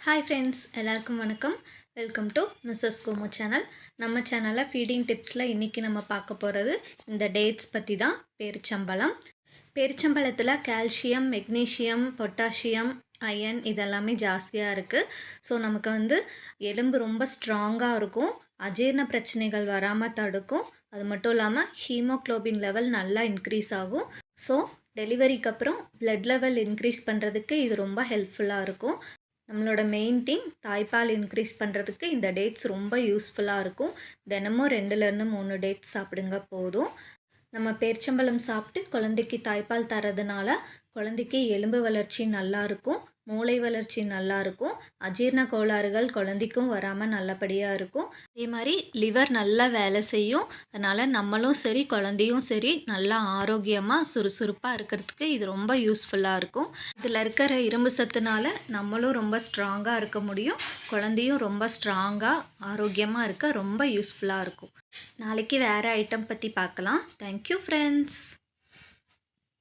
Hi friends, எல்லாருக்கும் வணக்கம். Welcome to Mrs கோமோ சேனல். நம்ம சேனலில் ஃபீடிங் டிப்ஸில் இன்றைக்கி நம்ம பார்க்க போகிறது இந்த டேட்ஸ் பற்றி தான். பேரிச்சம்பழம். பேரிச்சம்பழத்தில் கால்சியம், மெக்னீஷியம், பொட்டாசியம், அயன் இதெல்லாமே ஜாஸ்தியாக இருக்குது. ஸோ நமக்கு எலும்பு ரொம்ப ஸ்ட்ராங்காக இருக்கும். அஜீரண பிரச்சனைகள் வராமல் தடுக்கும். அது மட்டும் இல்லாமல் ஹீமோக்ளோபின் லெவல் நல்லா இன்க்ரீஸ் ஆகும். ஸோ டெலிவரிக்கு அப்புறம் பிளட் லெவல் இன்க்ரீஸ் பண்ணுறதுக்கு இது ரொம்ப ஹெல்ப்ஃபுல்லாக இருக்கும். நம்மளோட மெயின் திங் தாய்ப்பால் இன்க்ரீஸ் பண்ணுறதுக்கு இந்த டேட்ஸ் ரொம்ப யூஸ்ஃபுல்லாக இருக்கும். தினமும் 2லேருந்து 3 டேட்ஸ் சாப்பிடுங்க போதும். நம்ம பேரிச்சம்பழம் சாப்பிட்டு குழந்தைக்கு தாய்ப்பால் தரதுனால குழந்தைக்கு எலும்பு வளர்ச்சி நல்லாயிருக்கும், மூளை வளர்ச்சி நல்லாயிருக்கும், அஜீரண கோளாறுகள் குழந்தைக்கும் வராமல் நல்லபடியாக இருக்கும். அதே மாதிரி லிவர் நல்லா வேலை செய்யும். அதனால் நம்மளும் சரி குழந்தையும் சரி நல்லா ஆரோக்கியமாக சுறுசுறுப்பாக இருக்கிறதுக்கு இது ரொம்ப யூஸ்ஃபுல்லாக இருக்கும். இதில் இருக்கிற இரும்பு சத்துனால நம்மளும் ரொம்ப ஸ்ட்ராங்காக இருக்க முடியும், குழந்தையும் ரொம்ப ஸ்ட்ராங்காக ஆரோக்கியமாக இருக்க ரொம்ப யூஸ்ஃபுல்லாக இருக்கும். நாளைக்கு வேறு ஐட்டம் பற்றி பார்க்கலாம். Thank you friends.